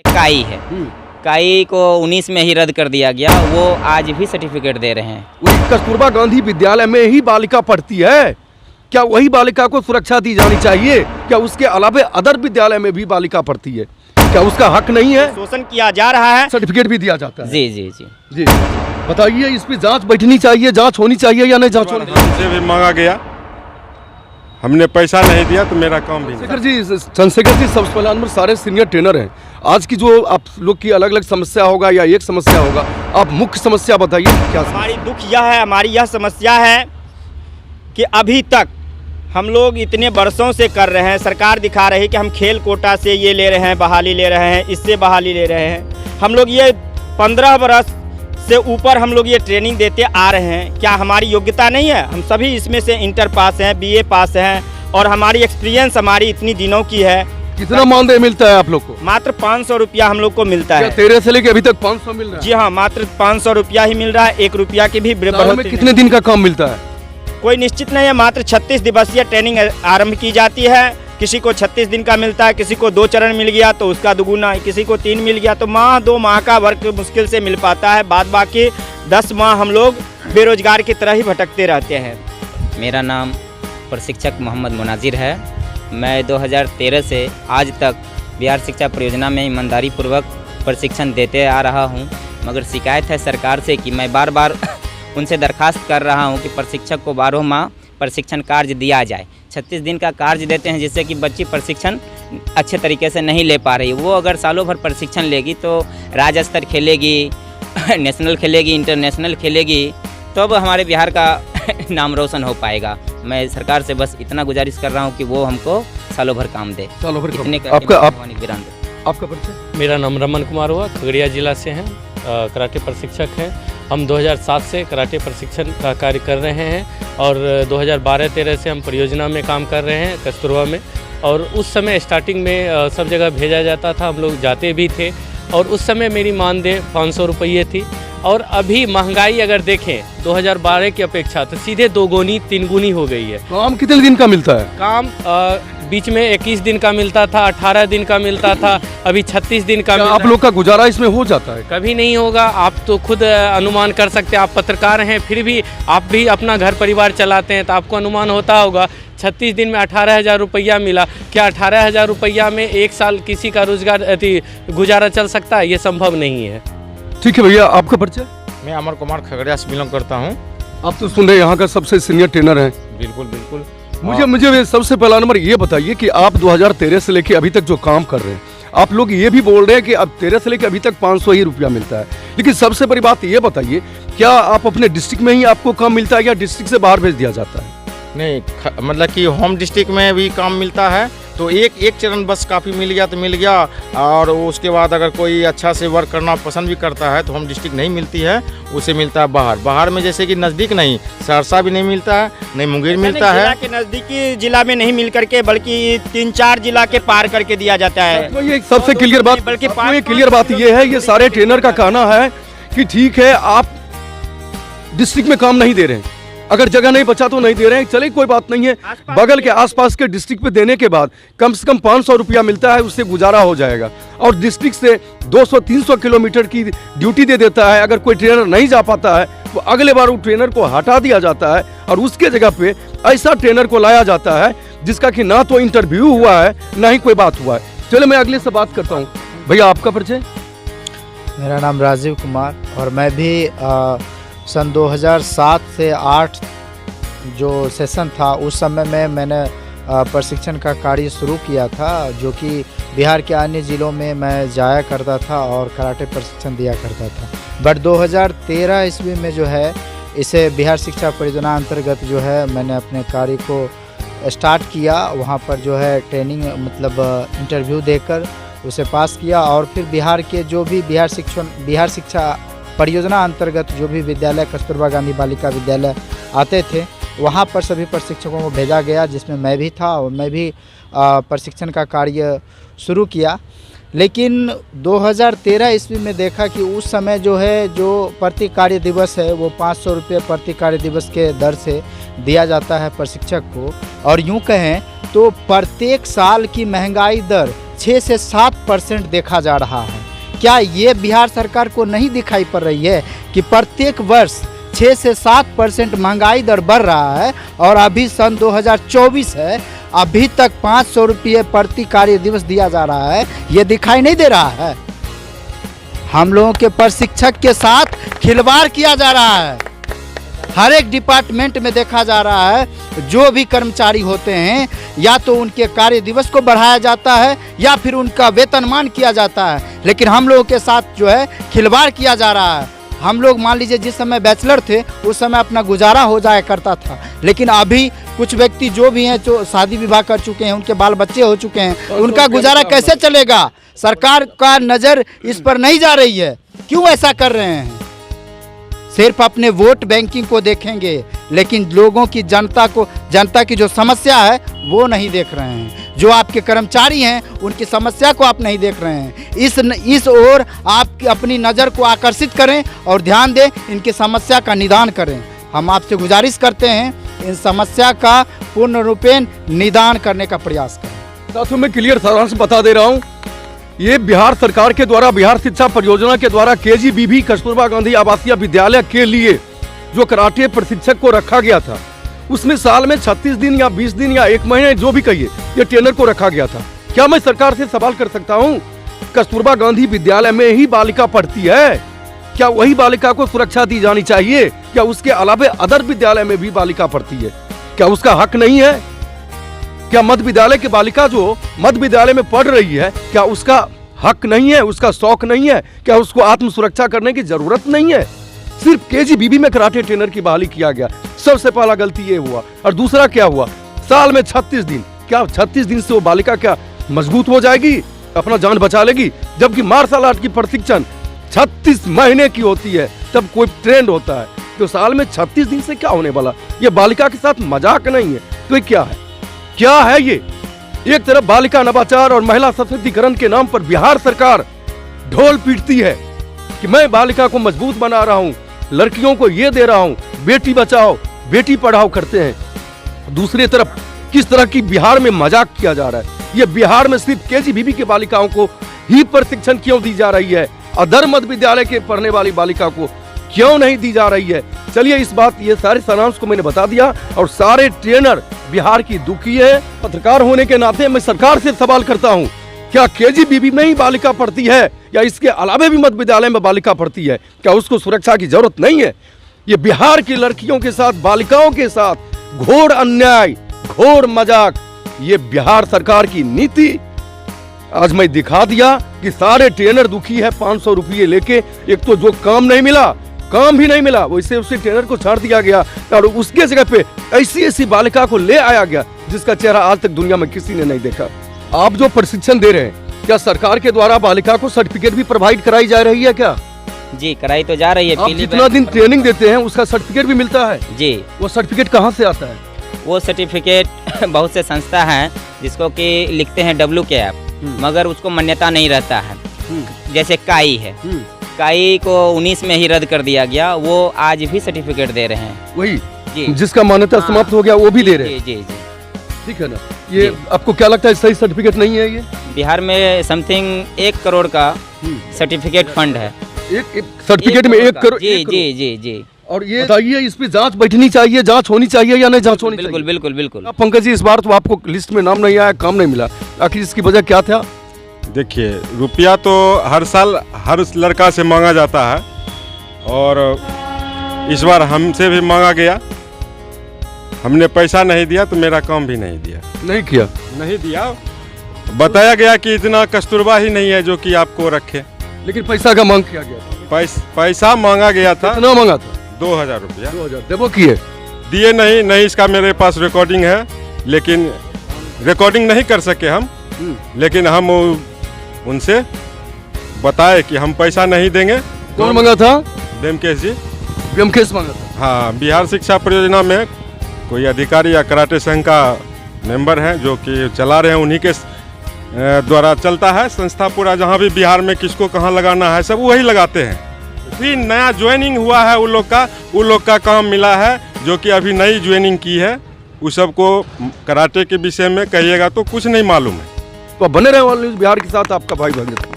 काई है, काई को 19 में ही रद्द कर दिया गया, वो आज भी सर्टिफिकेट दे रहे हैं। वही कस्तूरबा गांधी विद्यालय में ही बालिका पढ़ती है, क्या वही बालिका को सुरक्षा दी जानी चाहिए? क्या उसके अलावा अदर विद्यालय में भी बालिका पढ़ती है, क्या उसका हक नहीं है? शोषण किया जा रहा है, सर्टिफिकेट भी दिया जाता है। जी जी जी जी बताइए, इस पे जांच बैठनी चाहिए, जांच होनी चाहिए या नहीं जांच होनी चाहिए? हमसे भी मांगा गया, हमने पैसा नहीं दिया तो मेरा काम भी नहीं। चंद्रशेखर जी सबसे पहले नंबर सारे सीनियर ट्रेनर हैं। आज की जो आप लोग की अलग अलग समस्या होगा या एक समस्या होगा, आप मुख्य समस्या बताइए क्या? हमारी दुख यह है, हमारी यह समस्या है कि अभी तक हम लोग इतने वर्षों से कर रहे हैं, सरकार दिखा रही है कि हम खेल कोटा से ये ले रहे हैं, बहाली ले रहे हैं, इससे बहाली ले रहे हैं। हम लोग ये 15 वर्ष से ऊपर हम लोग ये ट्रेनिंग देते आ रहे हैं, क्या हमारी योग्यता नहीं है? हम सभी इसमें से इंटर पास हैं, बीए पास हैं और हमारी एक्सपीरियंस हमारी इतनी दिनों की है। कितना मानदेय मिलता है आप लोग को? मात्र 500 रुपया हम लोग को मिलता है। 13 से लेके अभी तक 500 मिल रहा है? जी हाँ, मात्र 500 रुपया ही मिल रहा है, 1 रुपया की भी साल में कितने दिन का काम मिलता है? कोई निश्चित नहीं है, मात्र 36 दिवसीय ट्रेनिंग आरंभ की जाती है। किसी को 36 दिन का मिलता है, किसी को 2 चरण मिल गया तो उसका दुगुना, किसी को 3 मिल गया तो माह 2 माह का वर्क मुश्किल से मिल पाता है। बाद बाकी 10 माह हम लोग बेरोजगार की तरह ही भटकते रहते हैं। मेरा नाम प्रशिक्षक मोहम्मद मुनाजिर है। मैं 2013 से आज तक बिहार शिक्षा परियोजना में ईमानदारी पूर्वक प्रशिक्षण देते आ रहा हूं, मगर शिकायत है सरकार से कि मैं बार बार उनसे दरखास्त कर रहा हूं कि प्रशिक्षक को 12 माह प्रशिक्षण कार्य दिया जाए। 36 दिन का कार्य देते हैं जिससे कि बच्ची प्रशिक्षण अच्छे तरीके से नहीं ले पा रही। वो अगर सालों भर प्रशिक्षण लेगी तो राज्य स्तर खेलेगी, नेशनल खेलेगी, इंटरनेशनल खेलेगी, तब हमारे बिहार का नाम रोशन हो पाएगा। मैं सरकार से बस इतना गुजारिश कर रहा हूँ कि वो हमको सालों भर काम दे। सालों भर इतने आपका परिचय? मेरा नाम रमन कुमार हुआ, खगड़िया जिला से हैं, कराटे प्रशिक्षक हैं। हम 2007 से कराटे प्रशिक्षण का कार्य कर रहे हैं और 2012-13 से हम परियोजना में काम कर रहे हैं कस्तूरबा में। और उस समय स्टार्टिंग में सब जगह भेजा जाता था, हम लोग जाते भी थे और उस समय मेरी मानदेय 500 रुपये थी। और अभी महंगाई अगर देखें 2012 की अपेक्षा तो सीधे 2 गुनी 3 गुनी हो गई है। काम कितने दिन का मिलता है? काम बीच में 21 दिन का मिलता था, 18 दिन का मिलता था, अभी 36 दिन का। आप लोग का गुजारा इसमें हो जाता है? कभी नहीं होगा, आप तो खुद अनुमान कर सकते हैं। आप पत्रकार हैं, फिर भी आप भी अपना घर परिवार चलाते हैं तो आपको अनुमान होता होगा। 36 दिन में 18,000 रुपया मिला, क्या 18,000 रुपया में 1 साल किसी का रोजगार गुजारा चल सकता है? ये संभव नहीं है। ठीक है भैया, आपका परिचय? मैं अमर कुमार खगड़िया से बिलोंग करता हूँ। आप तो सुन रहे यहाँ का सबसे सीनियर ट्रेनर हैं। बिल्कुल बिल्कुल। मुझे सबसे पहला नंबर ये बताइए कि आप 2013 से लेके अभी तक जो काम कर रहे हैं, आप लोग ये भी बोल रहे हैं कि अब 13 से लेके अभी तक 500 ही रुपया मिलता है, लेकिन सबसे बड़ी बात ये बताइए, क्या आप अपने डिस्ट्रिक्ट में ही आपको काम मिलता है या डिस्ट्रिक्ट से बाहर भेज दिया जाता है? नहीं, मतलब कि होम डिस्ट्रिक्ट में भी काम मिलता है, तो एक चरण बस काफ़ी मिल गया तो मिल गया। और उसके बाद अगर कोई अच्छा से वर्क करना पसंद भी करता है तो होम डिस्ट्रिक्ट नहीं मिलती है, उसे मिलता है बाहर में। जैसे कि नज़दीक नहीं, सहरसा भी नहीं मिलता है, नहीं मुंगेर मिलता है। के नज़दीकी जिला में नहीं मिल करके बल्कि 3-4 जिला के पार करके दिया जाता है। तो ये सबसे क्लियर बात, बल्कि क्लियर बात ये है, ये सारे ट्रेनर का कहना है कि ठीक है आप डिस्ट्रिक्ट में काम नहीं दे रहे हैं, अगर जगह नहीं बचा तो नहीं दे रहे हैं, चले कोई बात नहीं है, बगल के आसपास के डिस्ट्रिक्ट पे देने के बाद कम से कम 500 रुपया मिलता है, उससे गुजारा हो जाएगा। और डिस्ट्रिक्ट से 200-300 किलोमीटर की ड्यूटी दे देता है। अगर कोई ट्रेनर नहीं जा पाता है तो अगले बार वो ट्रेनर को हटा दिया जाता है और उसके जगह पे ऐसा ट्रेनर को लाया जाता है जिसका कि ना तो इंटरव्यू हुआ है ना ही कोई बात हुआ है। चलो मैं अगले से बात करता हूँ। भैया आपका परिचय? मेरा नाम राजीव कुमार और मैं भी सन 2007 से 8 जो सेशन था उस समय में मैंने प्रशिक्षण का कार्य शुरू किया था, जो कि बिहार के अन्य ज़िलों में मैं जाया करता था और कराटे प्रशिक्षण दिया करता था। बट 2013 ईस्वी में जो है इसे बिहार शिक्षा परियोजना अंतर्गत जो है मैंने अपने कार्य को स्टार्ट किया। वहाँ पर जो है ट्रेनिंग मतलब इंटरव्यू देकर उसे पास किया और फिर बिहार के जो भी बिहार शिक्षा परियोजना अंतर्गत जो भी विद्यालय कस्तूरबा गांधी बालिका विद्यालय आते थे वहाँ पर सभी प्रशिक्षकों को भेजा गया, जिसमें मैं भी था और मैं भी प्रशिक्षण का कार्य शुरू किया। लेकिन 2013 ईस्वी में देखा कि उस समय जो है जो प्रति कार्य दिवस है वो 500 रुपये प्रति कार्य दिवस के दर से दिया जाता है प्रशिक्षक को। और यूँ कहें तो प्रत्येक साल की महंगाई दर 6 से 7% देखा जा रहा है। क्या ये बिहार सरकार को नहीं दिखाई पड़ रही है कि प्रत्येक वर्ष 6 से 7% महंगाई दर बढ़ रहा है और अभी सन 2024 है, अभी तक 500 रुपये प्रति कार्य दिवस दिया जा रहा है? ये दिखाई नहीं दे रहा है? हम लोगों के प्रशिक्षक के साथ खिलवाड़ किया जा रहा है। हर एक डिपार्टमेंट में देखा जा रहा है, जो भी कर्मचारी होते हैं या तो उनके कार्य दिवस को बढ़ाया जाता है या फिर उनका वेतनमान किया जाता है, लेकिन हम लोगों के साथ जो है खिलवाड़ किया जा रहा है। हम लोग मान लीजिए जिस समय बैचलर थे उस समय अपना गुजारा हो जाया करता था, लेकिन अभी कुछ व्यक्ति जो भी हैं जो शादी विवाह कर चुके हैं, उनके बाल बच्चे हो चुके हैं, उनका गुजारा कैसे चलेगा? सरकार का नज़र इस पर नहीं जा रही है। क्यों ऐसा कर रहे हैं? सिर्फ अपने वोट बैंकिंग को देखेंगे, लेकिन लोगों की जनता की जो समस्या है वो नहीं देख रहे हैं। जो आपके कर्मचारी हैं उनकी समस्या को आप नहीं देख रहे हैं। इस ओर आप अपनी नज़र को आकर्षित करें और ध्यान दें, इनकी समस्या का निदान करें। हम आपसे गुजारिश करते हैं इन समस्या का पूर्ण रूपेण निदान करने का प्रयास करें। साथियों, मैं क्लियर सारांश बता दे रहा हूँ। ये बिहार सरकार के द्वारा बिहार शिक्षा परियोजना के द्वारा KGBB कस्तूरबा गांधी आवासीय विद्यालय के लिए जो कराटे प्रशिक्षक को रखा गया था, उसमें साल में 36 दिन या 20 दिन या 1 महीने जो भी कहिए, ये ट्रेनर को रखा गया था। क्या मैं सरकार से सवाल कर सकता हूँ, कस्तूरबा गांधी विद्यालय में ही बालिका पढ़ती है, क्या वही बालिका को सुरक्षा दी जानी चाहिए? क्या उसके अलावा अदर विद्यालय में भी बालिका पढ़ती है? क्या उसका हक नहीं है? क्या मध्य विद्यालय की बालिका जो मध्य विद्यालय में पढ़ रही है, क्या उसका हक नहीं है? उसका शौक नहीं है? क्या उसको आत्म सुरक्षा करने की जरूरत नहीं है? सिर्फ KGBB में कराटे ट्रेनर की बहाली किया गया, सबसे पहला गलती ये हुआ। और दूसरा क्या हुआ, साल में 36 दिन, क्या 36 दिन से वो बालिका क्या मजबूत हो जाएगी, अपना जान बचा लेगी? जबकि मार्शल आर्ट की प्रशिक्षण 36 महीने की होती है, तब कोई ट्रेंड होता है। तो साल में 36 दिन से क्या होने वाला? ये बालिका के साथ मजाक नहीं है। तो ये क्या है? क्या है ये? एक तरफ बालिका नवाचार और महिला सशक्तिकरण के नाम पर बिहार सरकार ढोल पीटती है कि मैं बालिका को मजबूत बना रहा हूँ, लड़कियों को ये दे रहा हूँ, बेटी बचाओ बेटी पढ़ाओ करते हैं। दूसरी तरफ किस तरह की बिहार में मजाक किया जा रहा है। ये बिहार में सिर्फ KGBB की बालिकाओं को ही प्रशिक्षण क्यों दी जा रही है, अदर मध्य विद्यालय के पढ़ने वाली बालिका को क्यों नहीं दी जा रही है? चलिए, इस बात ये सारे सारांश को मैंने बता दिया और सारे ट्रेनर बिहार की दुखी है। पत्रकार होने के नाते मैं सरकार से सवाल करता हूँ, क्या KGBB में ही बालिका पढ़ती है या इसके अलावा भी मध्य विद्यालय में बालिका पढ़ती है? क्या उसको सुरक्षा की जरूरत नहीं है? ये बिहार की लड़कियों के साथ, बालिकाओं के साथ घोर अन्याय, घोर मजाक, ये बिहार सरकार की नीति। आज मैं दिखा दिया कि सारे ट्रेनर दुखी है 500 रुपये लेके। एक तो जो काम नहीं मिला, काम भी नहीं मिला, वैसे उसी ट्रेनर को छाड़ दिया गया और उसके जगह पे ऐसी बालिका को ले आया गया जिसका चेहरा आज तक दुनिया में किसी ने नहीं देखा। आप जो प्रशिक्षण दे रहे हैं, क्या सरकार के द्वारा बालिका को सर्टिफिकेट भी प्रोवाइड कराई जा रही है क्या? जी, कराई तो जा रही है। आप जितना दिन ट्रेनिंग देते हैं उसका सर्टिफिकेट भी मिलता है? जी। वो सर्टिफिकेट कहाँ से आता है? वो सर्टिफिकेट बहुत से संस्था हैं जिसको कि लिखते हैं WKF, मगर उसको मान्यता नहीं रहता है। जैसे काई है, काई को 19 में ही रद्द कर दिया गया, वो आज भी सर्टिफिकेट दे रहे हैं। वही जी, जिसका मान्यता समाप्त हो गया वो भी दे रहे हैं। जी जी जी, ठीक है ना। ये आपको क्या लगता है सही सर्टिफिकेट नहीं है? ये बिहार में समथिंग 1 करोड़ का सर्टिफिकेट फंड है। एक सर्टिफिकेट में 1 करोड़? जी जी जी जी। और ये बताइए, इस पे जांच बैठनी चाहिए, जांच होनी चाहिए या नहीं जांच होनी चाहिए? बिल्कुल बिल्कुल बिल्कुल। अब पंकज जी, इस बार तो आपको लिस्ट में नाम नहीं आया, काम नहीं मिला, आखिर इसकी वजह क्या था? देखिए, रुपया तो हर साल हर लड़का से मांगा जाता है और इस बार हमसे भी मांगा गया। हमने पैसा नहीं दिया तो मेरा काम भी नहीं दिया, नहीं दिया। बताया गया कि इतना कस्तूरबा ही नहीं है जो कि आपको रखे, लेकिन पैसा का मांग किया गया। पैसा मांगा गया था। कितना मांगा था? 2000 रुपया। 2000 देवो किए? दिए नहीं, इसका मेरे पास रिकॉर्डिंग है, लेकिन रिकॉर्डिंग नहीं कर सके हम। लेकिन हम उनसे बताए कि हम पैसा नहीं देंगे। कौन मांगा था? ब्योमकेश जी। ब्योमकेश मांगा था? हाँ, बिहार शिक्षा परियोजना में कोई अधिकारी या कराटे संघ का मेंबर हैं जो कि चला रहे हैं, उन्हीं के द्वारा चलता है संस्था पूरा। जहाँ भी बिहार में किसको कहाँ लगाना है सब वही लगाते हैं। फिर नया ज्वाइनिंग हुआ है उन लोग का काम मिला है, जो कि अभी नई ज्वाइनिंग की है। उस सबको कराटे के विषय में कहिएगा तो कुछ नहीं मालूम है। तो बने रहे ऑल न्यूज़ बिहार के साथ, आपका भाई भगत।